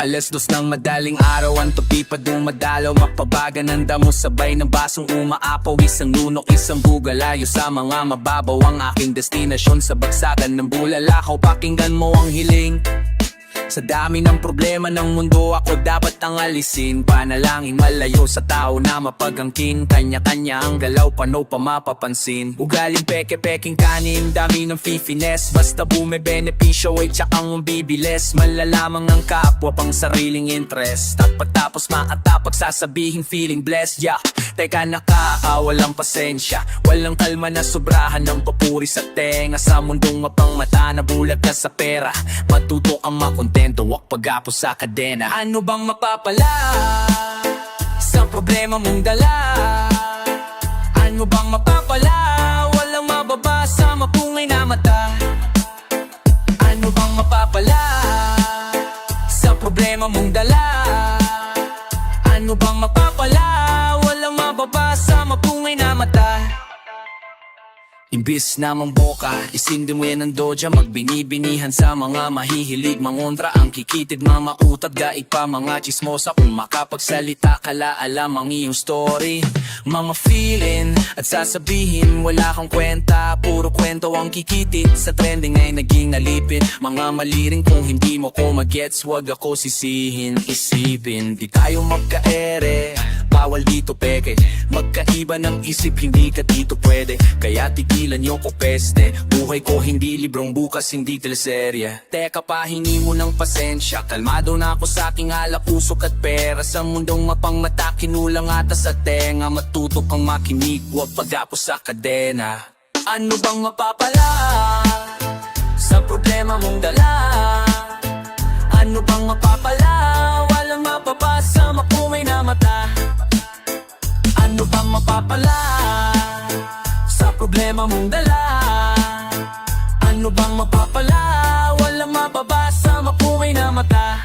Alas 2 ng madaling araw, ang tupipad ng madalaw. Mapabaga ng damo, sabay ng basong umaapaw. Isang lunok, isang bugalayo sa mga mababaw. Ang aking destinasyon sa bagsakan ng bulalakaw. Pakinggan mo ang hiling. Sa dami ng problema ng mundo, ako dapat ang alisin. Panalangin malayo sa tao na mapagangkin. Kanya-kanya ang galaw, panaw pa mapapansin. Ugaling peke-peking kanin, dami ng fifiness. Basta bume-benepisyo ay tsakang bibiles. Malalamang ang kapwa pang sariling interest. At pagtapos makatapag sasabihin feeling blessed. Yeah, teka nakakawalang pasensya. Walang kalma na sobrahan ng papuri sa tenga. Sa mundong mapangmata na bulag ka sa pera. Matuto ang makontento, wag pag-apo sa kadena. Ano bang mapapala sa problema mong dala? Ano bang mapapala? Walang mababa sa mapungay na mata. Ano bang mapapala sa problema mong dala? Ano bang mapapala? Walang mababa sa mapungay na mata. Imbis na mamboka, isindi mo yan ng doja. Magbinibinihan sa mga mahihilig mangontra. Ang kikitid mamautad, gaig pa mga chismosa. Kung makapagsalita ka la alam ang iyong story. Mga feeling at sasabihin wala kang kwenta. Puro kwento ang kikitid, sa trending ay naging alipin. Mga maliring kung hindi mo ko magets, wag ako sisihin. Isipin, di tayo magkaere, bawal dito peke. Magkaiba ng isip, hindi ka dito pwede. Kaya tigilan niyo ko peste. Buhay ko hindi librong, bukas hindi teleserye. Teka pahingi mo ng pasensya. Kalmado na ako sa aking alak, usok at pera. Sa mundong mapangmata, kinulang ata sa tenga. Matuto kang makinig, huwag pag-apo sa kadena. Ano bang mapapala sa problema mong dala? Ano bang mapapala? Walang mapapasa, mapumay na mata. Ano bang mapapala sa problema mong dala? Ano bang mapapala? Walang mapabasa, mapumay na mata.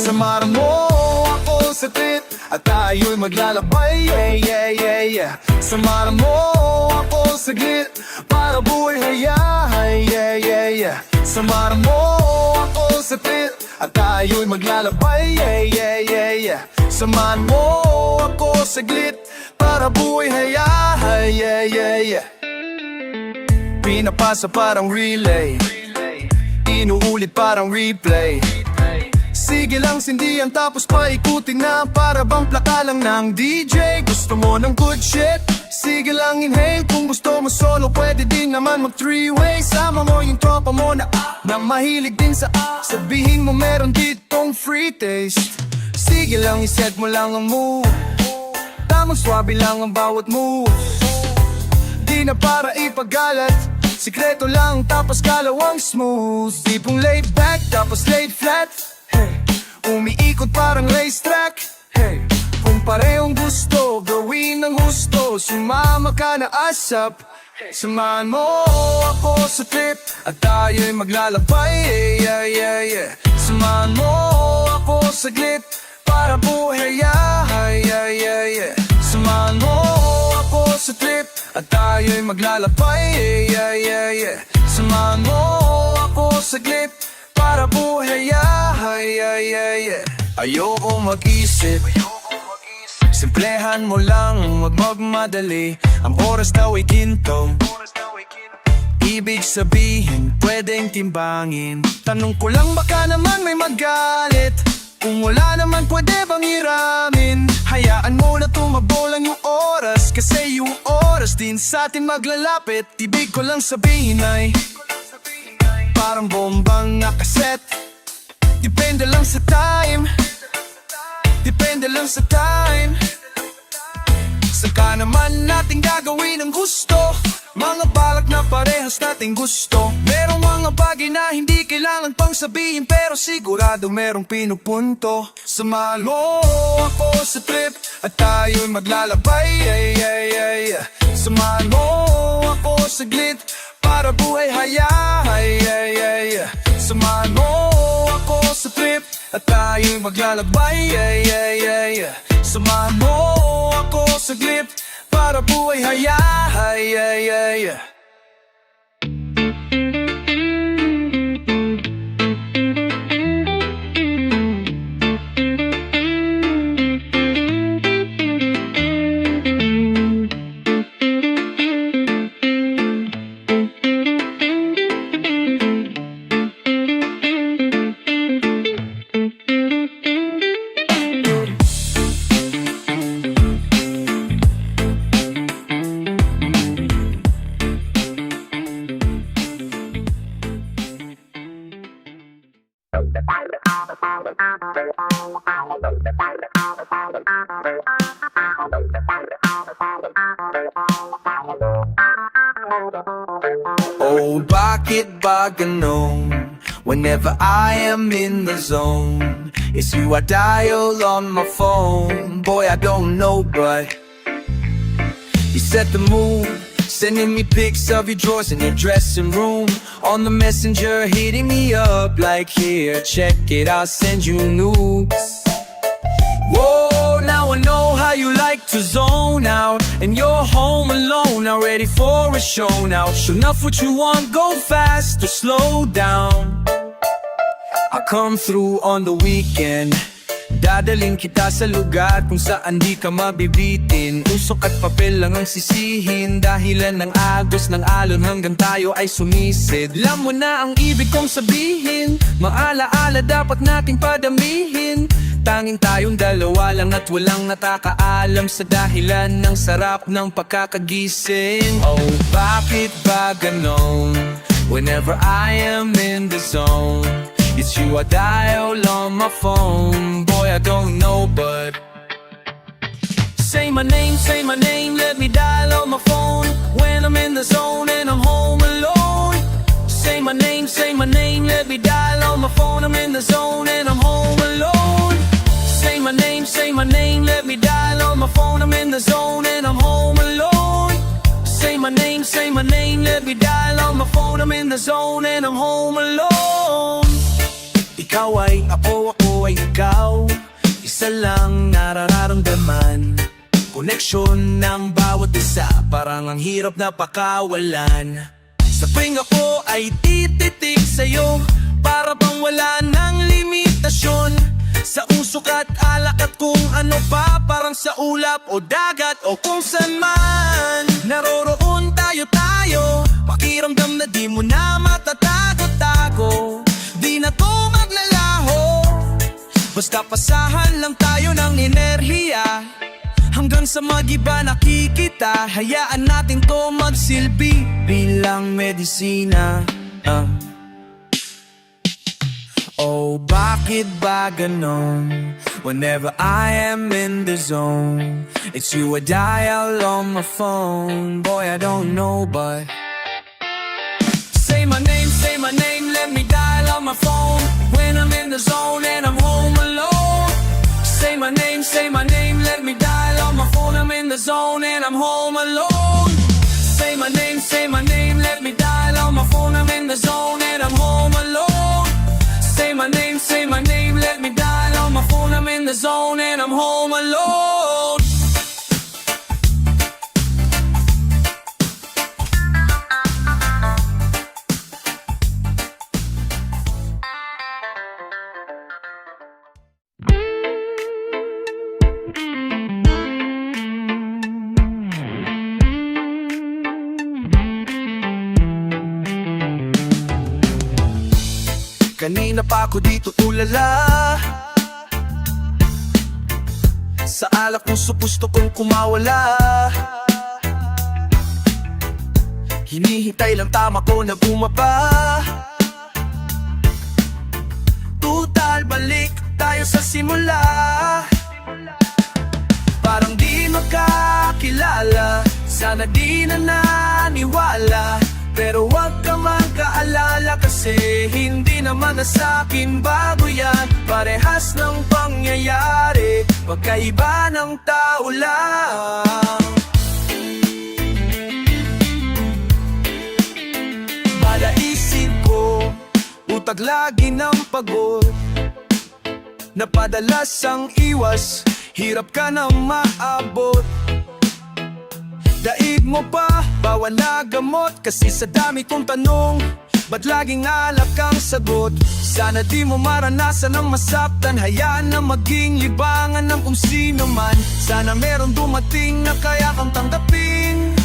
Samahan mo ako sa trip at tayo'y maglalakbay, yeah, yeah, yeah, yeah. Samahan mo ako saglit para buhay hayahay, yeah, yeah, yeah. Samahan mo ako sa trip at tayo'y maglalakbay, yeah, yeah, yeah, yeah. Samahan mo ako saglit para buhay hayahay, yeah, yeah, yeah. Pinapasa parang relay, inuulit parang replay. Sige lang sindihan tapos paikutin na para bang plaka lang ng DJ. Gusto mo ng good shit? Sige lang inhale. Kung gusto mo solo pwede din naman mag three-way. Sama mo yung tropa mo na mahilig din sa sabihin mo meron ditong free taste. Sige lang iset mo lang ang move, tamang swabe lang ang bawat move. Di na para ipagalat, sikreto lang tapos kalawang smooth. Tipong laid back tapos laid flat, hey. Umiikot parang racetrack, hey. Kung parehong gusto, gawin ng husto. Sumama ka na asap, samahan mo ako sa trip at tayo'y maglalakbay, yeah, yeah, yeah. Samahan mo ako saglit para buhay, yeah, yeah, yeah, yeah. Samahan mo ako sa trip at tayo'y maglalakbay, yeah, yeah, yeah. Samahan mo ako saglit para buhay, yeah, yeah, yeah, yeah. Ayoko mag-isip, simplehan mo lang, wag magmadali. Ang oras daw ay ginto, ibig sabihin pwedeng timbangin. Tanong ko lang baka naman may magalit, Kung wala naman pwede bang hiramin, hayaan mo na tumabolang yung oras. Kasi yung oras din sa atin maglalapit. Ibig ko lang sabihin ay parang bombang nakaset. Depende lang sa time, depende lang sa time. Saka naman natin gagawin ang gusto, mga balak na parehas nating gusto. Merong mga bagay na hindi kailangan pang sabihin, pero sigurado merong pinupunto. Samahan mo ako sa trip at tayo'y maglalabay, Samahan mo ako saglit para buhay hayay, Samahan mo ako sa trip at tayo'y maglalabay, Samahan mo ako saglit para buhay hayay. Oh, bakit ba ganon? Whenever I am in the zone, it's you I dial on my phone. Boy, I don't know, but you set the mood, sending me pics of your drawers in your dressing room. On the messenger, hitting me up like, here, check it, I'll send you nudes. Whoa, now I know how you like to zone out, and you're home alone, now ready for a show now. Show enough what you want, go fast or slow down. I come through on the weekend, dadaling kita sa lugar kung saan di ka mabibitin. Usok at papel lang ang sisihin, dahilan ng agos ng alon hanggang tayo ay sumisid. Alam mo na ang ibig kong sabihin, maalaala dapat nating padamihin. Tanging tayong dalawa lang at walang natakaalam sa dahilan ng sarap ng pagkakagising. Oh, bakit ba ganon? Whenever I am in the zone, it's you I dial on my phone. Boy, I don't know, but say my name, let me dial on my phone. When I'm in the zone and I'm home alone. Say my name, let me dial on my phone. I'm in the zone and I'm home alone. Say my name, let me dial on my phone. I'm in the zone and I'm home alone. Say my name, let me dial on my phone. I'm in the zone and I'm home alone. Ikaw ay ako, ako ay ikaw. Isa lang nararamdaman, koneksyon ng bawat isa, parang ang hirap na pakawalan. Sa tuwing ako ay tititig sa'yo, para bang wala ng limitasyon. Sa usok at alak at kung ano pa, parang sa ulap o dagat o kung saan man. Naroroon tayo, pakiramdam na di mo na matatago-tago. Di na to maglalaho, basta pasahan lang tayo ng enerhiya. Hanggang sa mag-iba nakikita, hayaan natin to magsilbi bilang medisina. Oh, bakit ba ganon? Whenever I am in the zone, it's you I dial on my phone. Boy, I don't know, but say my name, let me dial on my phone. When I'm in the zone and I'm home alone. Say my name, let me dial on my phone. I'm in the zone and I'm home alone. Say my name, let me dial on my phone. I'm in the zone and I'm home alone. Say my name, let me dial on my phone. I'm in the zone and I'm home alone. Kanina pa ako dito tulala, Sa alak puso gusto kong kumawala. Hinihintay lang tama ko na bumaba. Tutal, balik tayo sa simula. Parang di makakilala, sana di na naniwala. Pero wag ka magkaalala kasi hindi naman na sa'kin bago yan. Parehas ng pangyayari, pagkaiba ng tao lang. Malaisin ko, utag lagi ng pagod. Napadalas ang iwas, hirap ka na maabot. Daig mo pa, bawal na gamot. Kasi sa dami kong tanong, ba't laging alak ang sagot? Sana di mo maranasan ang masaktan. Hayaan na maging libangan ng kung sino man. Sana meron dumating na kaya kang tanggapin.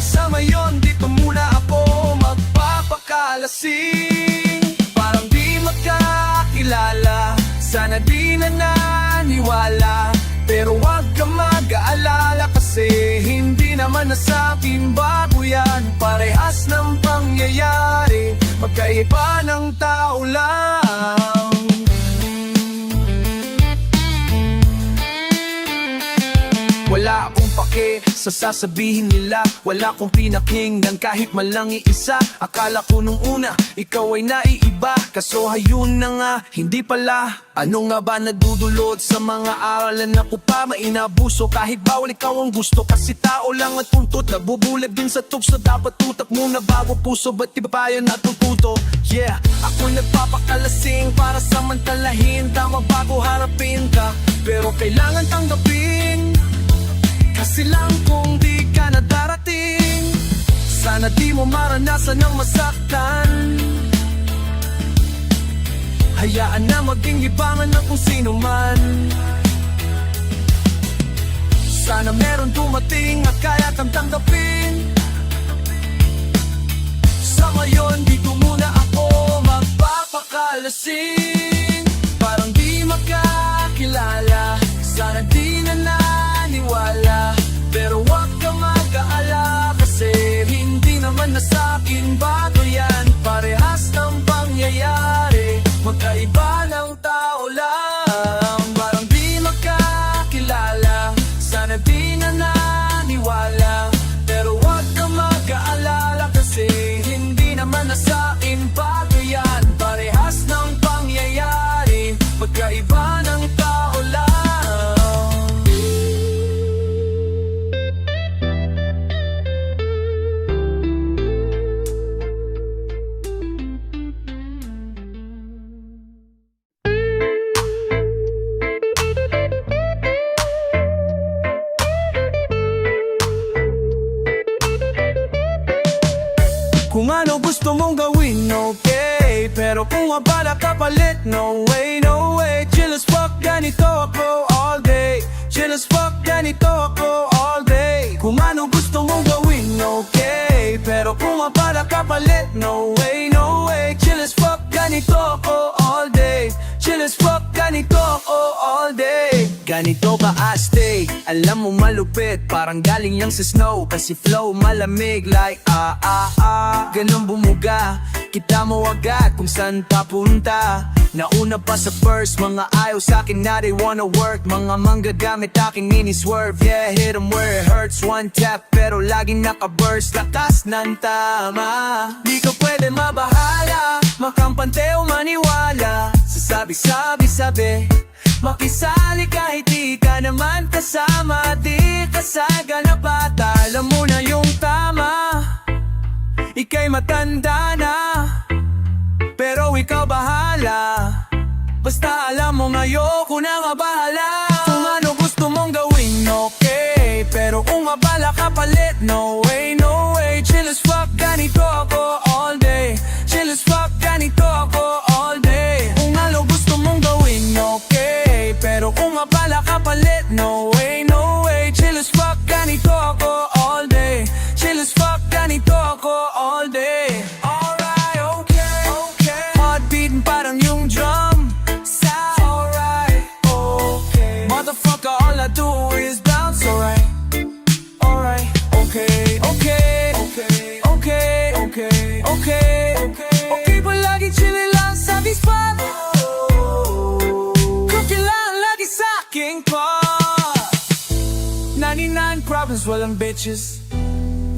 Sa ngayon, dito muna ako magpapakalasing. Parang di magkakilala, sana di na naniwala. Pero wag ka mag-aalala kasi hindi naman na sa'kin bago yan. Parehas ng pangyayari, magkaiba ng tao lang. Wala akong pake sa sasabihin nila. Wala akong pinakinggan kahit man lang iisa. Akala ko nung una, ikaw ay naiiba. Kaso hayun na nga, hindi pala. Ano nga ba nadudulot sa mga aralan ako pa mainabuso? Kahit bawal ikaw ang gusto, kasi tao lang at puntot. Nabubulag din sa tukso, dapat tutak muna bago puso. Ba't di ba pa yan natututo? Yeah, ako nagpapakalasing para samantalahin. Tama bago harapin ka, pero kailangan tanggapin. Kasi lang kung di ka na darating, sana di mo maranasan ng masaktan. Hayaan na maging libangan ng kung sino man. Sana meron dumating at kaya kang tanggapin. Sa ngayon, dito muna ako magpapakalasing. Parang di makakilala, sana di na naniwala. Pero wag ka mag-aala kasi hindi naman na sa'kin bago yan. Parehas ng pangyayari, magkaiba ng tao lang. Parang di makakilala, sana di na naniwala. Pero wag ka mag-aalala kasi hindi naman na sa'kin bago yan. Parehas ng pangyayari, magkaiba ng tao lang. Kung ano gusto mong gawin, okay. Pero kung abala ka palit, no way, no way. Chill as fuck, ganito ako all day. Chill as fuck, ganito ako all day. Kung ano gusto mong gawin, okay. Pero kung abala ka palit, no way, no way. Chill as fuck, ganito ako all day. Chill as fuck, ganito ako all day. Ganito ka stay, alam mo malupit, parang galing yang sa snow. Kasi flow malamig like ganun bumuga, kita mo agad kung saan papunta. Nauna pa sa first, mga ayaw sa'kin na they wanna work. Mga manggagamit aking mini-swerve, yeah, hit 'em where it hurts. One tap, pero laging naka-burst, lakas ng tama. Di ka pwede mabahala, makampante o maniwala sa sabi-sabi-sabi. Makisali kahit di ka naman kasama. Di ka sa ganapata, alam mo na yung tama. Ika'y matanda na, pero ikaw bahala. Basta alam mo ngayoko na mabahala. Kung ano gusto mong gawin, okay. Pero kung abala ka palit, no way, no way. Chill as fuck, ganito ako all day. Chill as fuck, ganito ako all day. Kung ano gusto mong gawin, okay. Pero kung abala ka palit, no way, no way. Chill as fuck, ganito ako all day. Chill as fuck, ganito ako all day. Alright, okay. Heartbeat parang yung drum sound. Alright, okay. province walang bitches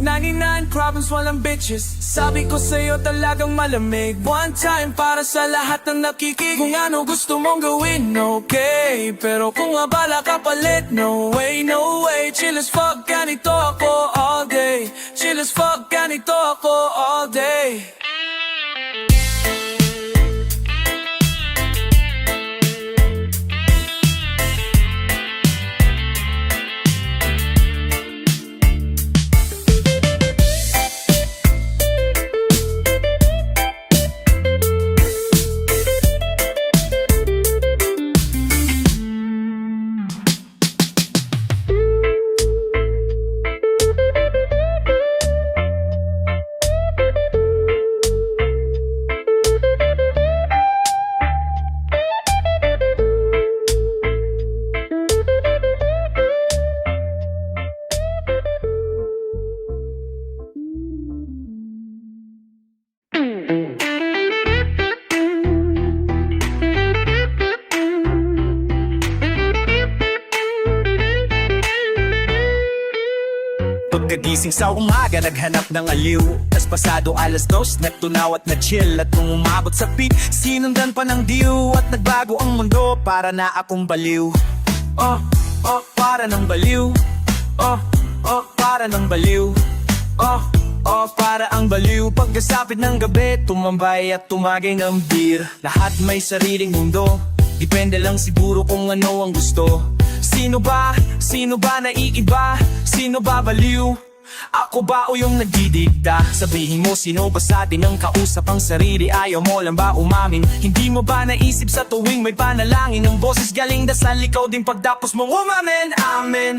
99 province walang bitches Sabi ko sa'yo talagang malamig One time para sa lahat ng nakikinig Kung ano gusto mong gawin, okay Pero kung abala ka palit, no way, no way Chill as fuck, ganito ako all day Chill as fuck, ganito ako all day Pagkagising sa umaga, naghanap ng aliw Tas pasado alas 2, nagtunaw at na-chill At nung umabot sa peak, sinundan pa ng diw At nagbago ang mundo, para na akong baliw para ng baliw para ng baliw para ang baliw Pagkasapit ng gabi, tumambay at tumagay ng beer Lahat may sariling mundo Depende lang siguro kung ano ang gusto Sino ba? Sino ba naiiba? Sino ba baliw? Ako ba o yung nagdidikta? Sabihin mo sino ba sa atin ang kausap ang sarili? Ayaw mo lang ba umamin? Hindi mo ba naisip sa tuwing may panalangin? Ang boses galing dasal, ikaw din pagtapos mong umamin Amen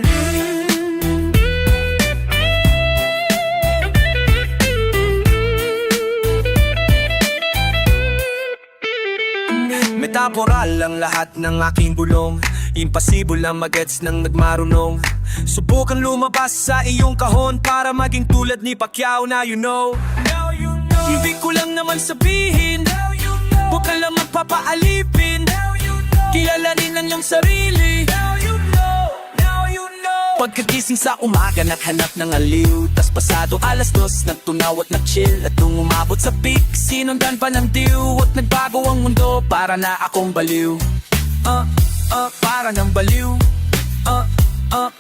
Metaporal ang lahat ng aking bulong Impossible lang magets ng nagmarunong Subukan lumabas sa iyong kahon Para maging tulad ni Pacquiao na you know Hindi ko lang naman sabihin Huwag ka lang magpapaalipin Kilalanin lang yung sarili Pagkagising sa umaga, naghanap ng aliw Tas pasado alas 2, nagtunaw at nag-chill At nung umabot sa peak, sinundan pa ng diw At nagbago ang mundo, para na akong baliw para ng baliw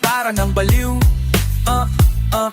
para ng baliw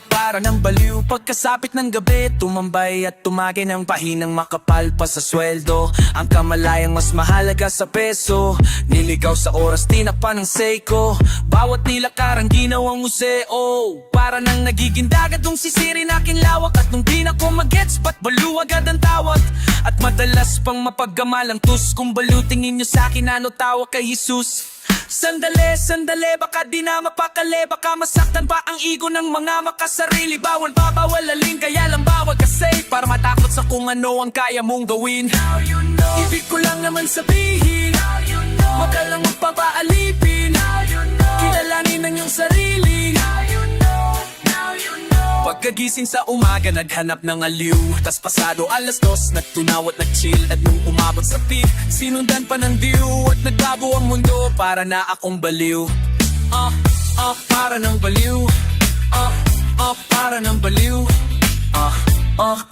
para ng baliw Pagkasapit ng gabi, tumambay at tumagay ng pahinang makapal pa sa sweldo Ang kamalayang mas mahalaga sa peso Niligaw sa oras, tinakpan ng Seiko Bawat nilakaran ginawang museo Para nang nagiging dagat nung sisirin aking lawak At nung di na ko magets, ba't baliw agad ang tawag At madalas pang mapaggamal ang tus Kung baliw tingin nyo sa'kin ano tawag kay Jesus Sandali, sandali, baka di na mapakali Baka masaktan pa ang ego ng mga makasarili Bawal babawalaling, kaya lang bawal ka safe Para matakot sa kung ano ang kaya mong gawin Ibig ko lang naman sabihin Huwag ka lang magpapaalipin Kilalanin ang iyong sarili Pagkagising sa umaga, naghanap ng aliw Tas pasado alas 2, nagtunaw at nag-chill At nung umabot sa peak, sinundan pa ng diw At nagbago ang mundo, para na akong baliw para ng baliw para ng baliw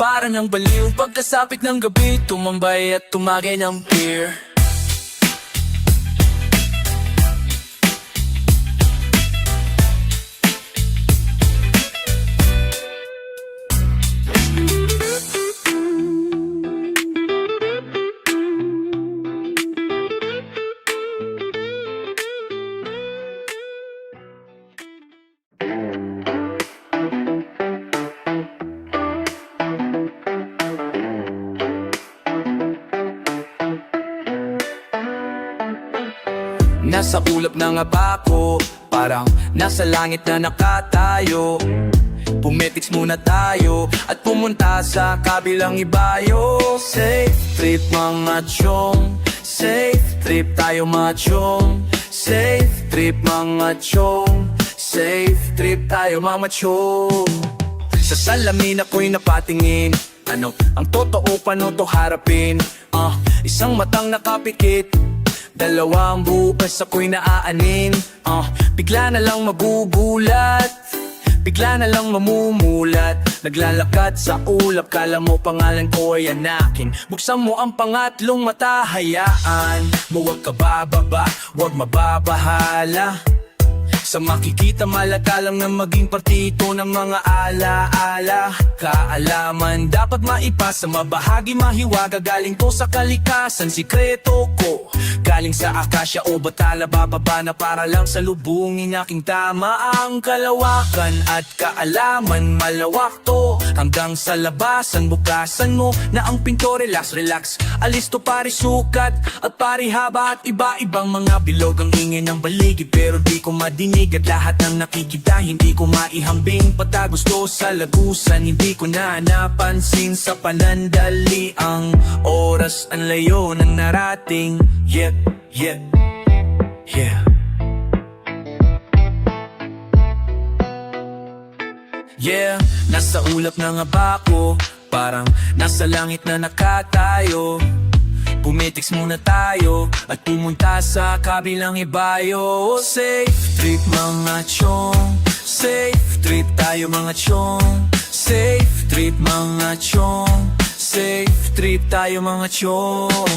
para ng baliw Pagkasapit ng gabi, tumambay at tumagay ng beer Nasa ulap na nga ba ako? Parang nasa langit na nakatayo Pumetiks muna tayo At pumunta sa kabilang ibayo Safe trip mga chong Safe trip tayo mga chong Safe trip mga chong Safe trip tayo mga chong Sa salamin ako'y napatingin Ano ang totoo, paano to harapin? Isang matang nakapikit Dalawang bukas ako'y naaanin Bigla na lang magugulat bigla na lang mamumulat. Naglalakad sa ulap, kala mo pangalan ko ay anakin. Buksan mo ang pangatlong mata, hayaan mo wag ka bababa, wag mababahala. Sa makikita malata lang na maging partito ng mga alaala. Kaalaman dapat maipasa, mabahagi mahiwaga. Galing to sa kalikasan, sikreto ko. Galing sa akasya o batala, bababa na para lang salubungin aking tama. Ang kalawakan at kaalaman, malawak to. Hanggang sa labasan, bukasan mo na ang pinto. Relax, relax, alis to pari sukat at pari haba. At iba-ibang mga bilog ang ingin ng baligid, pero di ko madinig at lahat ng nakikita hindi ko maihambing. Patagusto sa lagusan, hindi ko na napansin. Sa panandali ang oras, ang layo ng narating. Yeah, yeah, yeah. Yeah, nasa ulap na nga ba ako? Parang nasa langit na nakatayo. Pumitiks muna tayo at pumunta sa kabilang ibayo. Safe trip mga chong, safe trip tayo mga chong. Safe trip mga chong, safe trip tayo mga chong.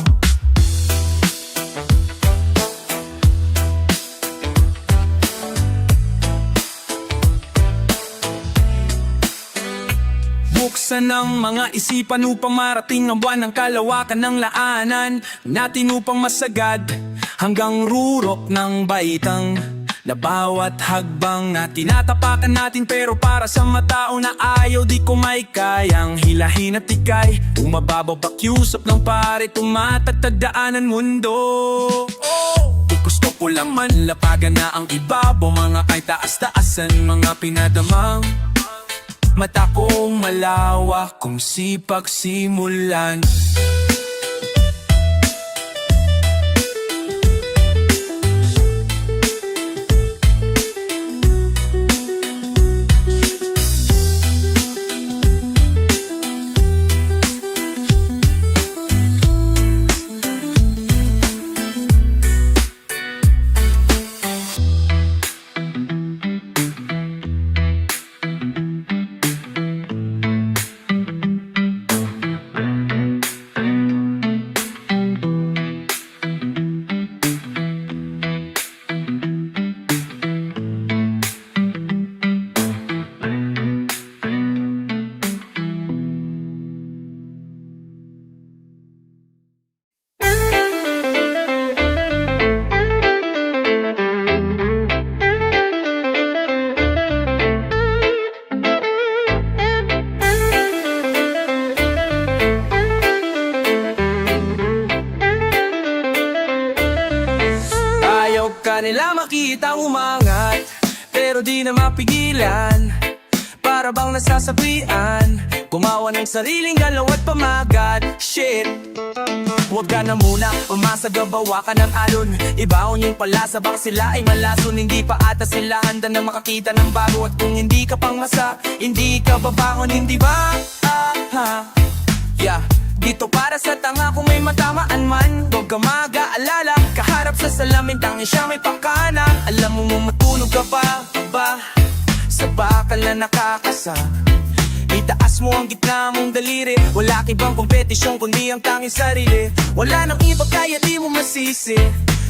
Buksan ang mga isipan upang marating ang buwan ng kalawakan ng laanan natin upang masagad hanggang rurok ng baitang na bawat hagbang na tinatapakan natin. Pero para sa matao na ayaw, di ko may kayang hilahin at ikay umababaw pakiusap ng pare, tumatatagdaan ang mundo. Gusto ko lang manlapagan na ang ibabaw, mga kay taas-taasan, mga pinadamang mata kong malawak kung sipag simulan. Nila makita umangat, pero di na mapigilan. Para bang nasasabihan, gumawa ng sariling galaw at pamagat. Shit, huwag ka na muna, umasa gabawa ka ng alon. Ibaon yung palasa, baka sila ay malason. Hindi pa ata sila handa na makakita ng bago. At kung hindi ka pangasa, hindi ka babangon, hindi ba? Yeah, dito para sa tanga kung may matamaan man. Huwag ka mag-aalala, kaharap sa salamin, tangin siya may pakana. Alam mo matulog ka pa ba? Sa bakal na nakakasa, itaas mo ang gitna mong daliri. Wala kibang kompetisyon kundi ang tanging sarili. Wala nang iba kaya di mo masisi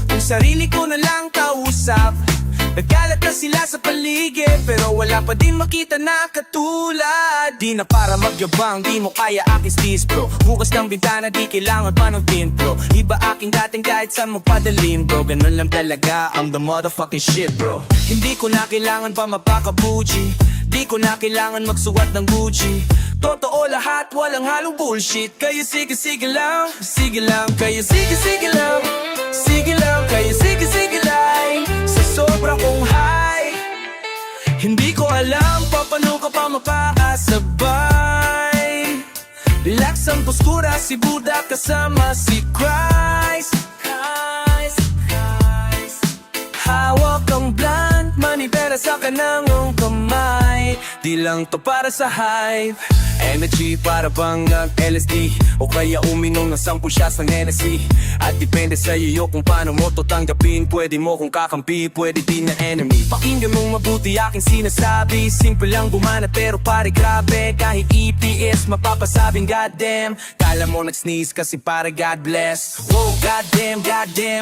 kung sarili ko na lang kausap. Nagkalat na sila sa paligid, pero wala pa din makita na katulad. Di na para magyabang, di mo kaya aking stis bro. Bukas ng bintana, di kailangan pa ng tintro. Iba aking dating kahit saan magpadalim bro. Ganun lang talaga, I'm the motherfucking shit bro. Hindi ko na kailangan pa mapaka-Gucci, di ko na kailangan magsuot ng Gucci. Totoo lahat, walang halong bullshit. Kaya sige-sige lang, sige lang. Kaya sige-sige lang, sige lang. Kaya sige-sige lang. Sobra kong high, hindi ko alam pa paano ka pa makakasabay. Relax ang postura, si Buddha kasama si Christ. Hawak ang blunt, manibera sa kanang kamay. Di lang to para sa hype, Energy para bang LSD o kaya uminom ng 10 shots ng Hennessy. At depende sa iyo kung paano mo to tanggapin. Pwede mo kung kakampi, pwede din na enemy. Pakinggan mong mabuti aking sinasabi. Simple lang gumana pero pare grabe. Kahit EPS mapapasabing goddamn. Kala mo nag-sneeze kasi para God bless. Whoa, goddamn,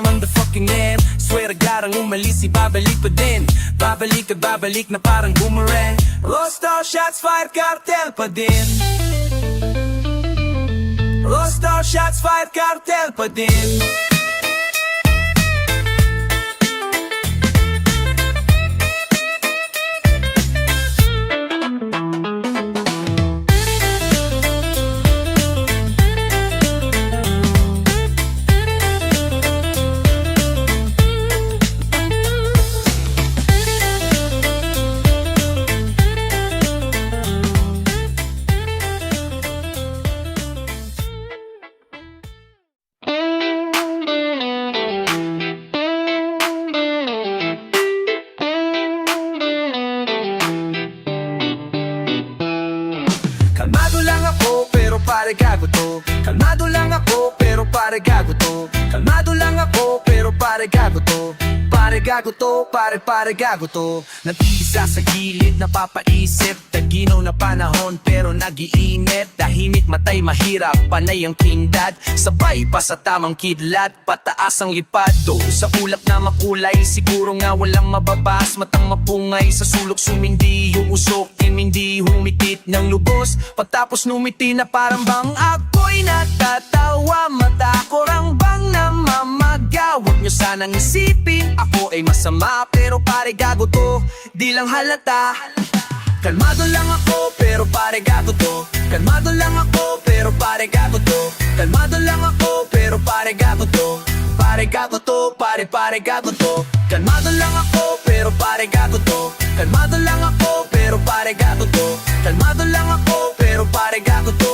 I'm the fucking man. Swear to God ang umalis, ibabalik pa din. Babalik at babalik na parang boomerang. Lost all shots fired, cartel pa din. Lost all shots fired, cartel pa din. Kalmado lang ako pero pare gago to. Kalmado lang ako pero pare gago to. Kalmado lang ako pero pare gago to. Pare gago to, pare gago to. Nag-iisa sa gilid, napapaisip. Taginaw na panahon pero nag-iinit. Tahimik matay mahirap, panay ang kindad. Sabay pa sa tamang kidlat, pataas ang lipad. Doon sa ulap na makulay, siguro nga walang mababas. Matang mapungay, sa sulok sumindi. Yung usok, hindi humikit ng lubos. Pagtapos numiti na parang bang ako'y natatawa. Mata ko rang bang namamaga. Huwag nyo sanang isipin ako ay masama, pero pare gago to, di lang halata. Kalmado lang ako pero pare gago to. Kalmado lang ako pero pare gago to. Kalmado lang ako pero pare gago to. Pare gago to, pare gago to. Kalmado lang ako pero pare gago to. Kalmado lang ako pero pare gago to. Kalmado lang ako pero pare gago to.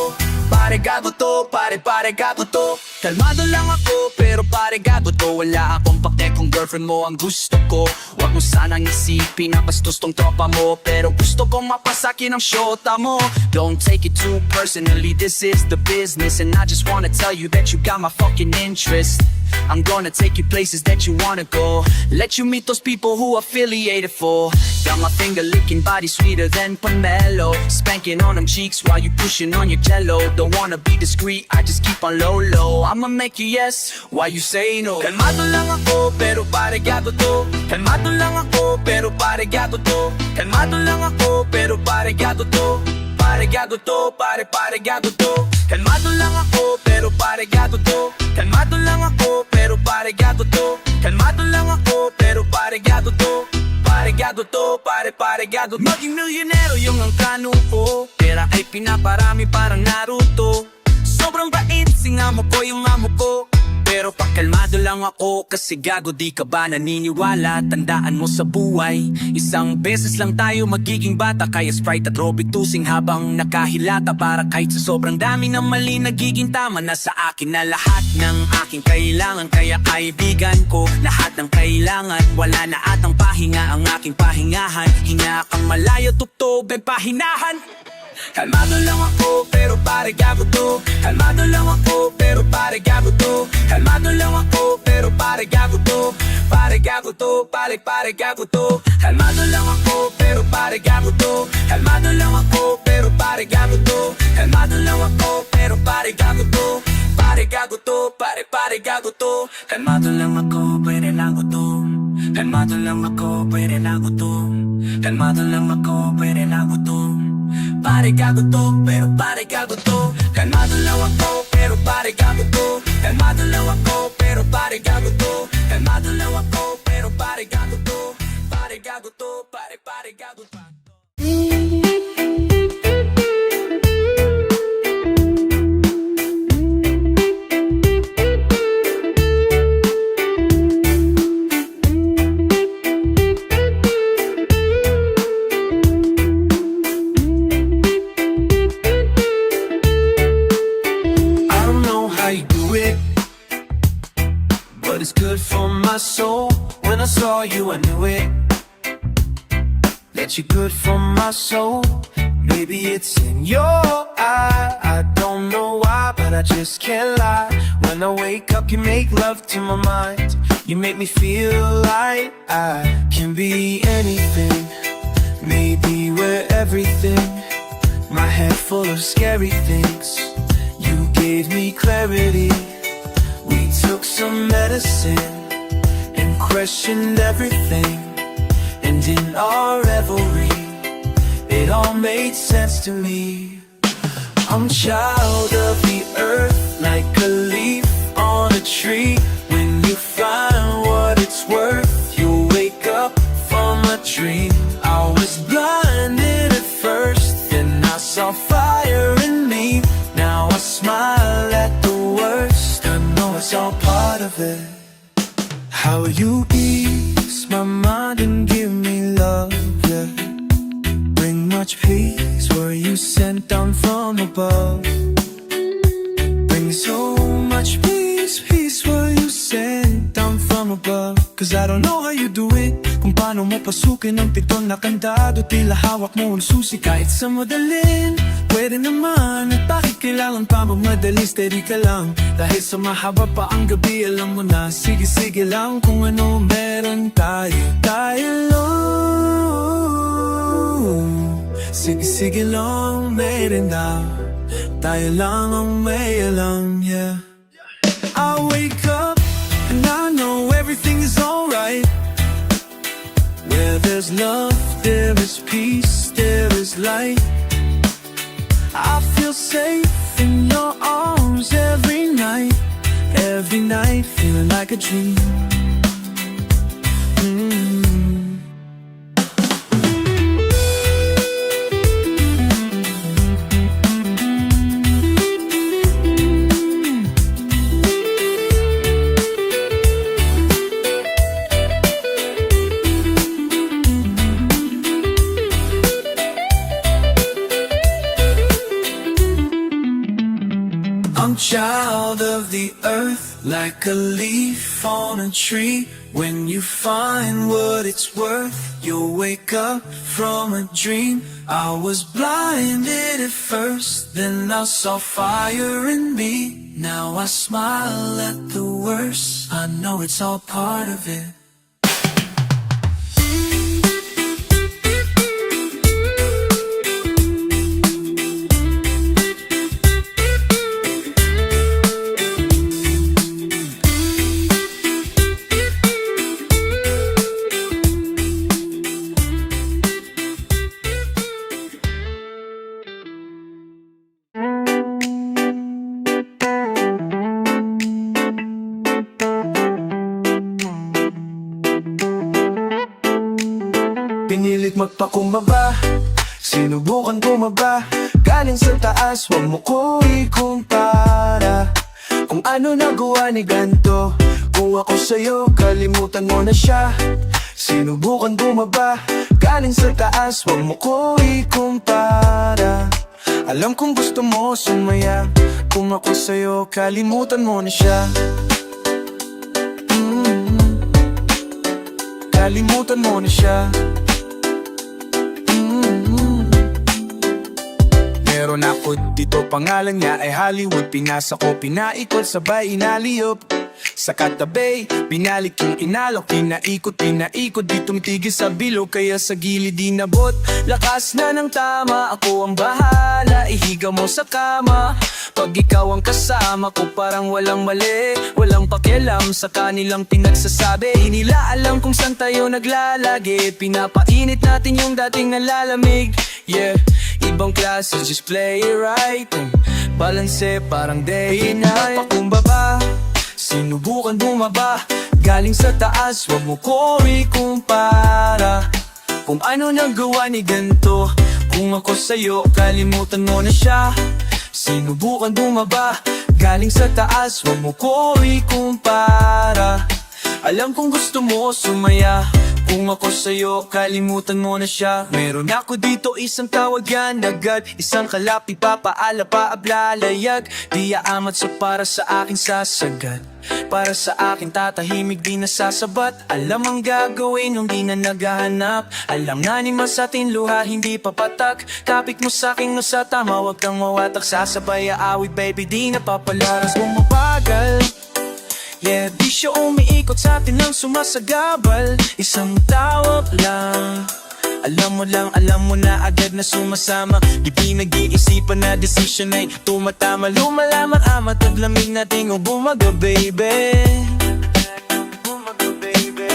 Pare gago to, pare gago to. Kalmado lang ako pero pare gago to. Wala akong pake kung girlfriend mo ang gusto ko. Huwag mo sanang isipin na bastos tong tropa mo, pero gusto kong mapasakin ang shota mo. Don't take it too personally, this is the business. And I just wanna tell you that you got my fucking interest. I'm gonna take you places that you wanna go. Let you meet those people who affiliated for. Got my finger licking body sweeter than pomelo. Spanking on them cheeks while you pushing on your jello. Don't wanna be discreet, I just keep on low. I'ma make you yes, why you say no? Kalmado lang ako pero pare gago to. Kalmado lang ako pero pare gago to. Kalmado lang ako pero pare gago to. Pare gago to, pare gago to. Kalmado lang ako pero pare gago to. Kalmado lang ako pero pare gago to. Kalmado lang ako pero pare gago to. Pare gago to, pare gago to. Maging milyonero yung ang plano ko. Pera ay pinaparami parang Naruto. Sobrang bait, singamo ko yung amo ko. Pero pakalmado lang ako kasi gago di ka ba naniniwala? Tandaan mo sa buhay, isang beses lang tayo magiging bata. Kaya Sprite at Robic tusing habang nakahilata. Para kahit sa sobrang dami ng mali nagiging tama na sa akin na lahat ng aking kailangan. Kaya kaibigan ko, lahat ng kailangan. Wala na atang pahinga ang aking pahingahan. Hinga kang malayo, tugtog ay pahinahan. Kalmado lang ako pero pare gago to. Kalmado lang ako pero pare gago to. Kalmado lang ako pero pare gago to. Pare gago to, pare gago to. Kalmado lang ako pero pare gago to. Kalmado lang ako pero pare gago to. Kalmado lang ako pero pare gago to. Pare gago to, pare gago to. Kalmado lang ako pero lago to. Kalmado lang ako pero lago to. Kalmado lang ako pero lago to. Pare gago to, pero pare gago to. Kalmado lang ako, pero pare gago to. Kalmado lang ako, pero pare gago to. Kalmado lang ako, pero pare gago to. Pare gago to, pare gago to. But it's good for my soul. When I saw you, I knew it. That you're good for my soul. Maybe it's in your I don't know why, but I just can't lie. When I wake up, you make love to my mind. You make me feel like I can be anything. Maybe we're everything. My head full of scary things. You gave me clarity. We took some medicine and questioned everything. And in our revelry, it all made sense to me. I'm child of the earth, like a leaf on a tree. When you find what it's worth, you wake up from a dream. I was blinded at first, then I saw fire in me. Now I smile at the worst, I know it's all part of it. How you ease my mind and give me love, yeah. Bring much peace where you sent down from above. Bring so much peace, peace where you sent down from above. Cause I don't know how you do it, kung paano mo pasukin ang pitong na kandado. Tila hawak mo ang susi kahit sa madalin. Pwede naman, at bakit kailangan pa magmadali? Steady ka lang, dahil sa mahaba pa ang gabi. Alam mo na, sige-sige lang kung ano meron tayo. Tayo lang, sige-sige lang, merenda. Tayo lang ang may alam, yeah. I wake up and I know everything is alright. Where there's love, there is peace, there is light. I feel safe in your arms every night, feeling like a dream. I'm child of the earth, like a leaf on a tree. When you find what it's worth, you'll wake up from a dream. I was blinded at first, then I saw fire in me. Now I smile at the worst, I know it's all part of it. Pinilit magpakumbaba, sinubukan bumaba. Galing sa taas, wag mo ko ikumpara. Kung ano nagawa ni ganto, kung ako sa'yo, kalimutan mo na siya. Sinubukan bumaba, galing sa taas, wag mo ko ikumpara. Alam kong gusto mo sumaya, kung ako sa'yo, kalimutan mo na siya. Kalimutan mo na siya. Meron ako dito, pangalan niya ay Hollywood. Pinasa ko, pinaikot, sabay inaliyop. Sa katabi, binalik yung inalok. Pinaikot, di tumitigil sa bilog. Kaya sa gilid dinabot, lakas na ng tama. Ako ang bahala, ihiga mo sa kama. Pag ikaw ang kasama ko, parang walang mali. Walang pakialam sa kanilang pinagsasabi. Hindi nila alam kung saan tayo naglalagi. Pinapainit natin yung dating nalalamig. Yeah, ibang klase, just play it right. Balance parang day and night. Pakumbaba, sinubukan bumaba. Galing sa taas, wag mo ko ikumpara. Kung ano nagawa ni ganto, kung ako sa'yo, kalimutan mo na siya. Sinubukan bumaba, galing sa taas, wag mo ko ikumpara. Alam kong gusto mo sumaya. Kung ako sa'yo, kalimutan mo na siya. Meron ako dito isang tawagan agad, isang kalapi, papaala, paablalayag. Di aamat sa para sa akin sasagad. Para sa akin tatahimik, di nasasabat. Alam ang gagawin nung di na naghahanap. Alam nga ni mas atin luha, hindi papatak. Kapit mo sa'kin no sa tama, wag kang mawatak. Sasabay aawit baby, di napapalaras. Bumabagal, yeah, di siya umiikot sa atin ng sumasagabal. Isang tawag lang, alam mo na agad na sumasama. Di pinag-iisipan na decision ay tumatama. Lumalaman amat at lamig natin o bumaga baby. Bumaga baby.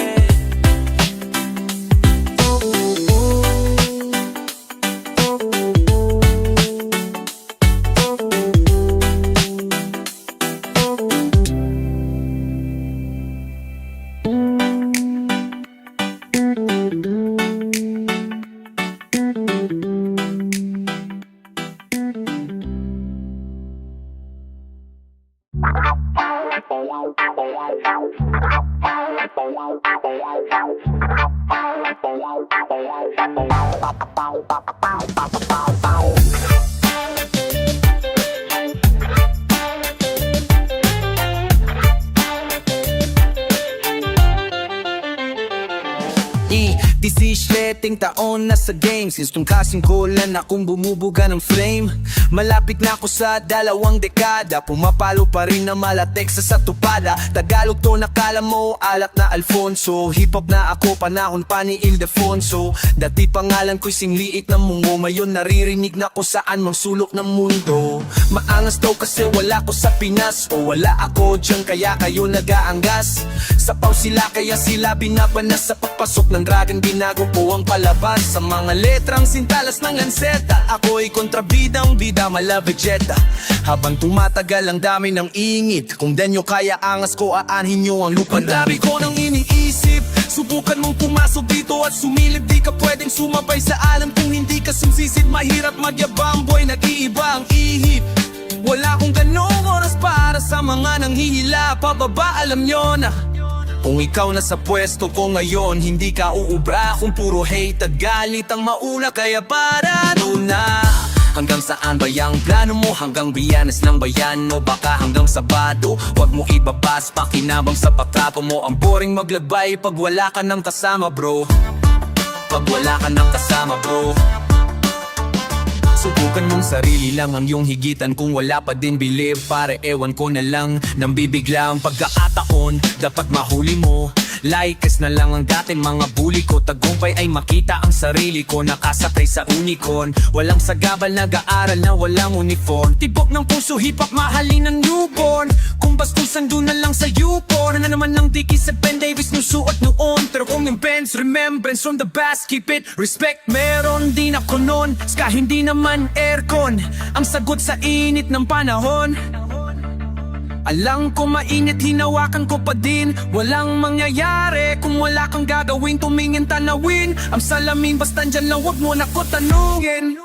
Disisleting taon na sa games, gustong kasing kulan akong bumubuga ng flame. Malapit na ako sa 2 dekada, pumapalo pa rin na malatek sa tupada. Tagalog to nakala mo, alat na Alfonso. Hip-hop na ako, panahon pa ni Ildefonso. Dati pangalan ko'y singliit na mungo, ngayon naririnig na ko saan mang sulok ng mundo. Maangas daw kasi wala ko sa Pinas, o wala ako dyan kaya kayo nagaanggas. Sapaw sila kaya sila binabanas, sa pagpasok ng dragon binago ko ang palabas. Sa mga letrang sintalas ng lanseta, ako'y kontrabidang bida mala Vegeta. Habang tumatagal ang dami ng ingit, kung denyo kaya angas ko aanhin nyo ang lupa. Ang dami ko nang iniisip, subukan mong pumasok dito at sumilip. Di ka pwedeng sumabay sa alam kung hindi ka sumsisid. Mahirap magyabang boy, nag-iiba ang ihip. Wala akong ganong oras para sa mga nanghihila pababa, alam nyo na. Kung ikaw na sa pwesto ko ngayon, hindi ka uubra. Kung puro hate at galit ang mauna, kaya parado na. Hanggang saan ba yung plano mo? Hanggang Biyernes ng bayan o baka hanggang Sabado? Huwag mo ibabas, pakinabang sa patrato mo. Ang boring maglagbay pag wala ka ng kasama bro. Pag wala ka ng kasama bro. Subukan mong sarili lang ang iyong higitan. Kung wala pa din believe, pare ewan ko na lang. Nang bibigla ang pagkakataon, dapat mahuli mo. Laikas na lang ang dating mga bully ko. Tagumpay ay makita ang sarili ko, nakasakay sa unicorn. Walang sagabal, nag-aaral na walang uniform. Tibok ng puso, hip-hop, mahalin ng newborn. Kung bastusan doon na lang sa YouPorn. Na naman ng Dickies at Ben Davis nung suot noon. Pero kung yung pens, remembrance from the past, keep it respect. Meron din ako noon, ska hindi naman aircon. Ang sagot sa init ng panahon. Alam ko mainit, hinawakan ko pa din. Walang mangyayari kung wala kang gagawin. Tumingin, tanawin ang salamin, basta dyan lang, wag mo na ko tanungin.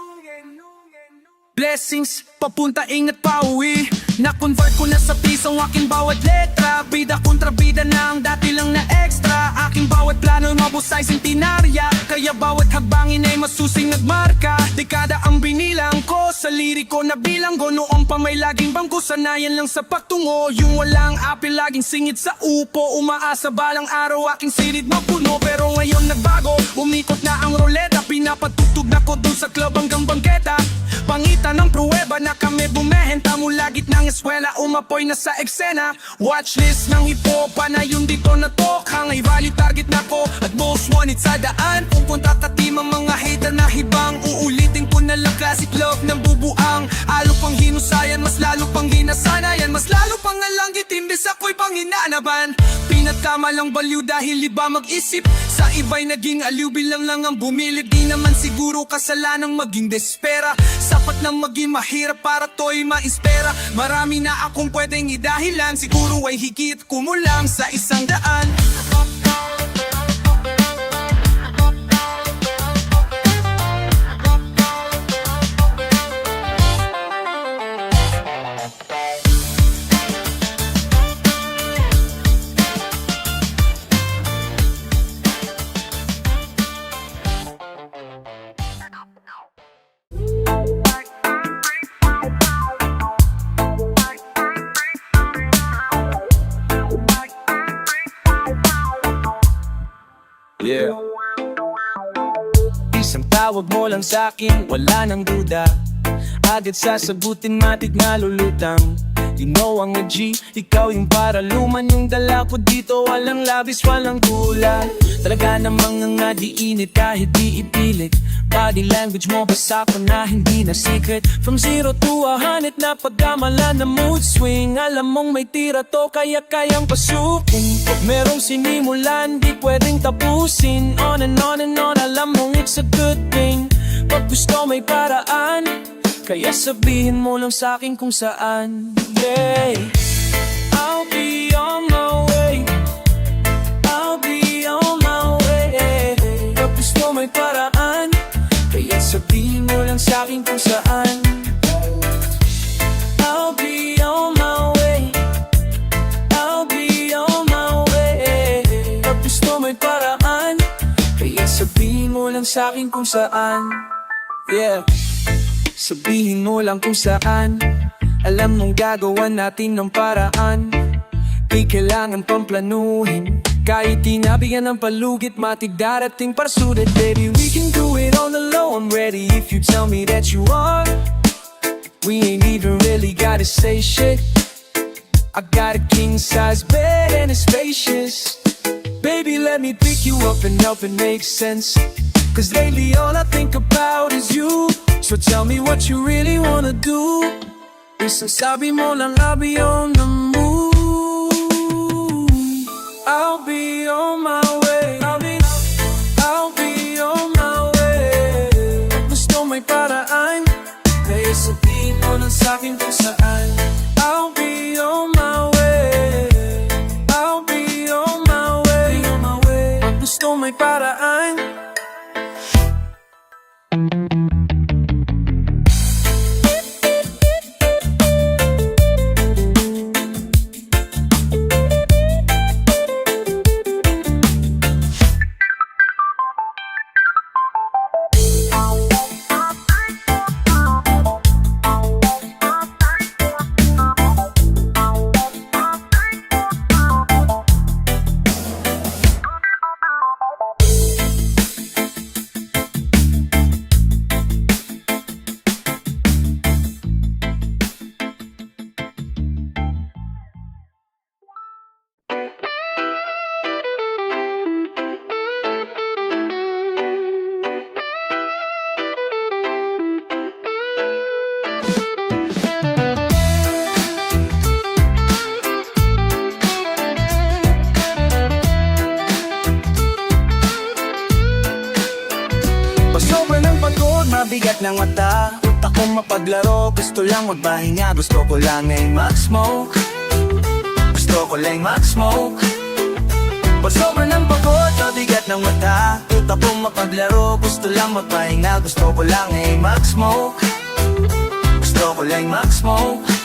Blessings, papunta ingat pauwi. Na-convert ko na sa piso ang aking bawat letra. Bida kontra bida na ang dati lang na extra. Aking bawat plano mabos ay sentinarya. Kaya bawat hagbangin ay masusing nagmarka. Dekada ang binilang ko sa liriko na bilanggo. Noong pa may laging bangko, sanayan lang sa pagtungo. Yung walang apil laging singit sa upo. Umaasa balang araw aking sirid mapuno. Pero ngayon nagbago, umikot na ang roleta. Pinapatugtog na ko dun sa club hanggang bangketa. Pangitan ng pruweba na kami bumehenta. Mula gitnang eskwela, umapoy na sa eksena. Watchlist ng hip-hop, na yun dito na to. Hangay value target na ko at most wanted sa daan. Pupunta katim ang mga hater na hibang. Uulitin ko na lang classic love ng bubuang. Alo pang hinusayan, mas lalo pang hinasanayan. Mas lalo pang alanggit, imbes ako'y panginanaban. Pinagkama lang baliw dahil iba mag-isip. Sa iba'y naging aliw, bilang lang ang bumilib. Di naman siguro kasalanang maging despera. Sapat na maging mahirap para to'y maispera. Marami na akong pwedeng idahilan. Siguro ay higit kumulang sa 100. Tawag mo lang sa'kin, wala nang duda. Agad sasagutin, matig na lulutang. You know ang G, ikaw yung paraluman. Yung dala ko dito, walang labis, walang kulay. Talaga namang nga di init kahit di ipilit. Body language mo, basta ko na hindi na secret. From 0 to 100 na pagkamala na mood swing. Alam mong may tira to, kaya kayang pasukin. Pag merong sinimulan, di pwedeng tapusin. On and on and on, alam mong it's a good thing. Pag gusto may paraan, kaya sabihin mo lang sa'kin kung saan. Yeah, I'll be on my way. I'll be on my way. Pag gusto may paraan, kaya sabihin mo lang sa'kin kung saan. I'll be on my way. I'll be on my way. Pag gusto may paraan, kaya sabihin mo lang sa'kin kung saan. Yeah, sabihin mo lang kung saan. Alam mong gagawan natin ng paraan. Di kailangan pang planuhin. Kahit di nabigyan ng palugit, matig darating para sulit. Baby, we can do it on the low. I'm ready if you tell me that you are. We ain't even really gotta say shit. I got a king-size bed and it's spacious. Baby, let me pick you up and help it make sense. Cause lately all I think about is you. So tell me what you really wanna do. Isang sabi mo lang, I'll be on the move. I'll be on my way. I'll be on my way. Gusto may paraan, kaya sabihin mo lang sa'kin kung saan. I'll be on my way. I'll be on my way. Pag gusto may paraan. Sobrang ng pagod, mabigat ng mata. Utak kong mapaglaro, gusto lang magpahinga. Gusto ko lang ay mag-smoke. Gusto ko lang mag-smoke. Pag sobrang ng pagod, mabigat ng mata. Utak kong mapaglaro, gusto lang magpahinga. Gusto ko lang ay mag-smoke. Gusto ko lang mag-smoke.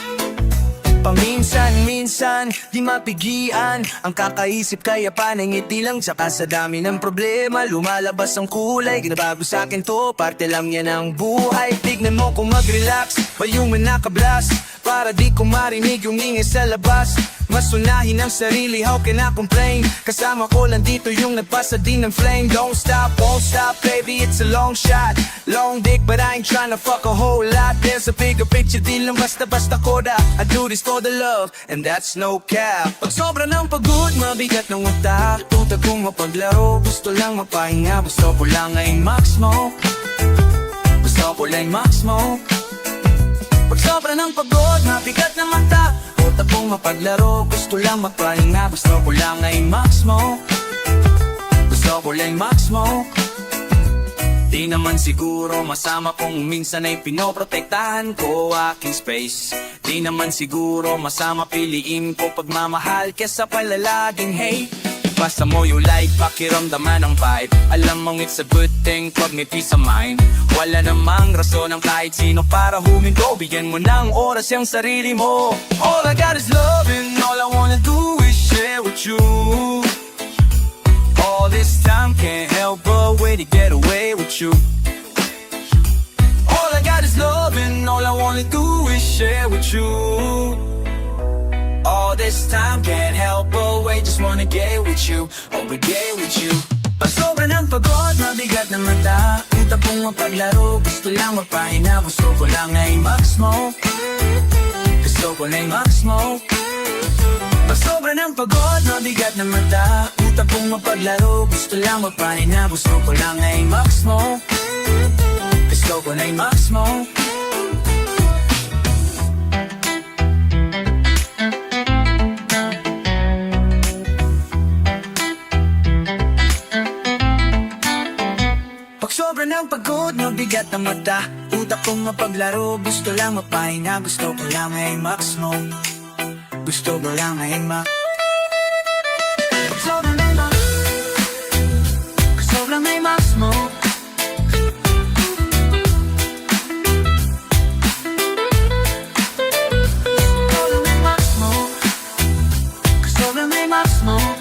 Paminsan-minsan, di mapigian ang kakaisip, kaya panangiti lang. Tsaka sa dami ng problema, lumalabas ang kulay. Ginabago sa'kin to, parte lang yan ng buhay. Tignan mo kung mag-relax, bayong man nakablast, para di ko marinig yung ingay sa labas. Mas unahin ang sarili, how can I complain? Kasama ko lang dito yung nagpasa din ng flame. Don't stop, won't stop, baby, it's a long shot. Long dick, but I ain't tryna fuck a whole lot. There's a bigger picture, di lang basta-basta koda. I do this for the love, and that's no cap. Pag sobra ng pagod, mabigat ng utak. Tutag kong mapaglaro, gusto lang mapahinga. Gusto ko lang ay mag-smoke. Gusto ko lang mag-smoke. Pag sobra ng pagod, mabigat ng mata. Utak kong mapaglaro, gusto lang magpahinga. Gusto ko lang ay mag-smoke. Gusto ko lang mag-smoke. Di naman siguro masama kung minsan ay pinoprotektahan ko aking space. Di naman siguro masama piliin ko pagmamahal kesa palalaging hate. Basta mo yung like, pakiramdaman ang vibe. Alam mong it's a good thing pag may peace of mind. Wala namang rason ng kahit sino para huminto. Bigyan mo ng oras yung sarili mo. All I got is love and all I wanna do is share with you. All this time can't help but wait to get away with you. All I got is love and all I wanna do is share with you. All this time can't help but wait, just wanna get with you. Oh, but get with you. Pag sobra ng pagod, mabigat na mata. Utak kong mapaglaro, gusto lang magpahinga. Gusto ko lang ay mag-smoke. Gusto ko na ay mag-smoke. Pag sobra ng pagod, mabigat na mata. Utak kong mapaglaro, gusto lang magpahinga. Gusto ko lang ay mag-smoke. Gusto ko na ay mag-smoke. Pag sobra ng pagod, mabigat na mata. Utak kong mapaglaro, gusto lang mapahinga. Gusto ko lang ay mag-smoke. Gusto ko lang ay Pag sobra na gusto ko lang ay mag-smoke. Gusto ko lang ay mag-smoke.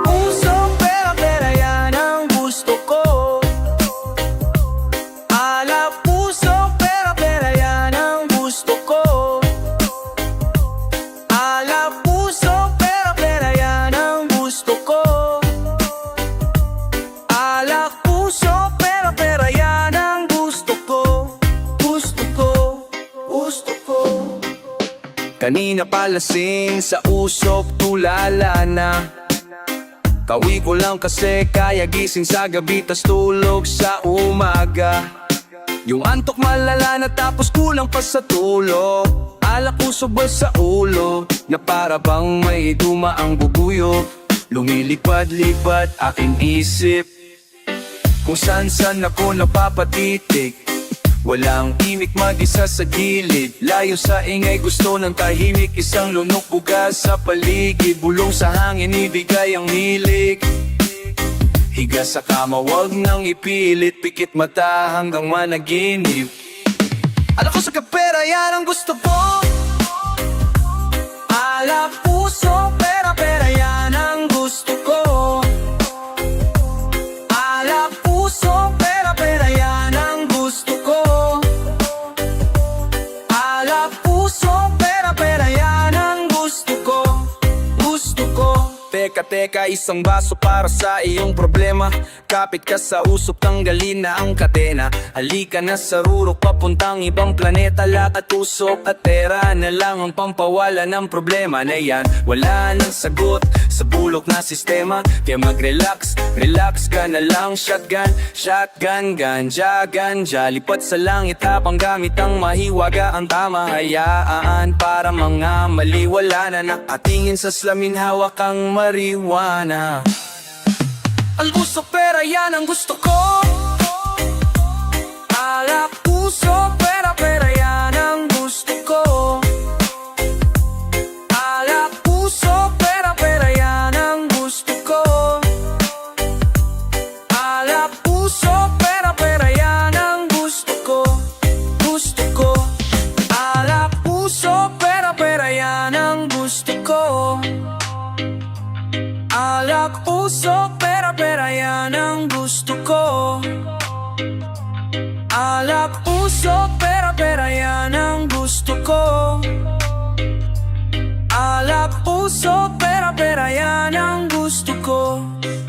Puso, pera yan ang gusto ko. Ala, puso, pera yan ang gusto ko. Ala, puso, pera yan ang gusto ko. Ala, puso, pera yan ang gusto ko. Gusto ko, gusto ko. Kanina palasing sa usok tulala na. Kawi ko lang kasi kaya gising sa gabi tas tulog sa umaga. Yung antok malala na tapos kulang pa sa tulog. Alak puso ba sa ulo na para bang may dumaang bubuyo. Lumilipad-lipad aking isip kung saan-saan ako napapatitig. Walang imik mag-isa sa gilid. Layo sa ingay, gusto ng tahimik. Isang lunok bugas sa paligid. Bulong sa hangin, ibigay ang hilig. Higa sa kama, wag nang ipilit. Pikit mata hanggang managinip. Alam ko sa kapera, yan ang gusto ko. Ala, puso, pera yan ang gusto ko. Ala, puso, pera yan ang gusto ko. Ala, puso, pera yan ang gusto ko. Gusto ko. Teka, isang baso para sa iyong problema. Kapit ka sa usok, tanggalin na ang kadena. Halika na sa rurok, papuntang ibang planeta. Lahat usok at pera na lang ang pampawala ng problema na yan. Wala nang sagot sa bulok na sistema. Kaya mag-relax, relax ka na lang. Shotgun, shotgun, ganja, ganja. Lipat sa langit habang gamit ang mahiwaga. Ang tama hayaan para mga mali. Wala na nakatingin sa slamin, hawak ang marijuana. Ang gusto pera yan ang gusto ko. Ala, puso, pera yan ang gusto ko. Ala, puso, pera yan ang gusto ko. Ala, puso, pera yan ang gusto ko. Gusto ko. Ala, puso, pera yan ang gusto ko. Alak, puso, pera yan ang gusto ko. Alak, puso, pera yan ang gusto ko. Alak, puso, pera yan ang gusto ko.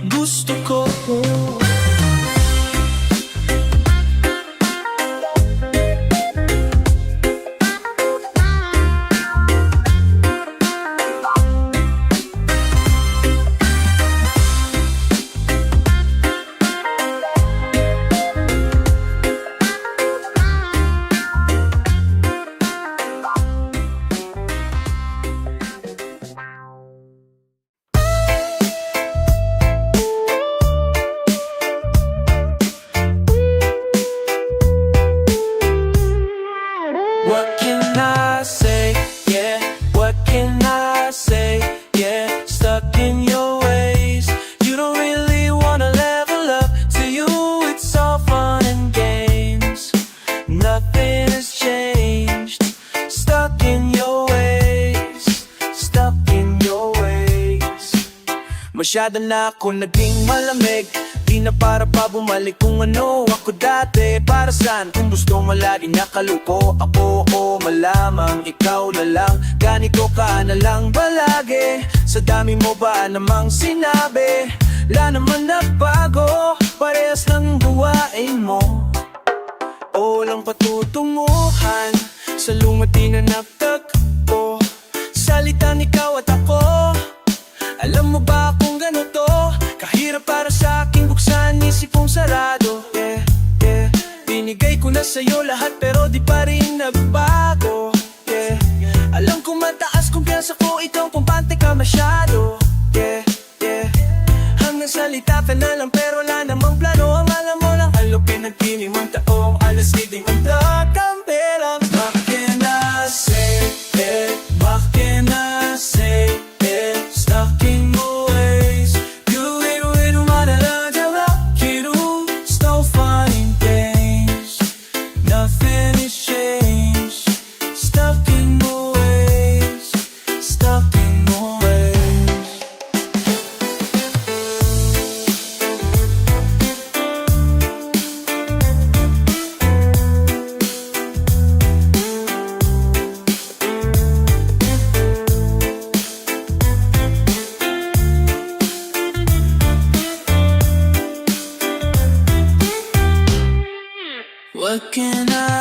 Gusto ko. masyado na ako naging malamig. Di na para pa bumalik kung ano ako dati. Para saan kung gusto mo lagi nakalupo ako o malamang ikaw na lang. Ganito ka na lang ba lagi? Sa dami mo ba namang sinabi? Wala naman nagbago, parehas lang buwain mo o lang patutunguhan sa lumati na nagtagpo. Salitang ikaw at ako, alam mo ba kung ganito? Kahirap para sa aking buksan, isip kong sarado. Yeah, yeah. Binigay ko na sa'yo lahat pero di pa rin nagbago. Yeah. Alam kong mataas kumpiyansa ko, ikaw pumpante ka masyado. Yeah, yeah. Hanggang salita ka na lang pero wala namang plano. Ang alam mo lang, alo pinagpinimang taong alas kiting ang takambelang. Bakit can I say it? Bakit can I say it? Stuck in my ways. You ain't with madala kiru. Still finding things. Nothing has changed. Stuck in my ways. Stuck in my ways. What can I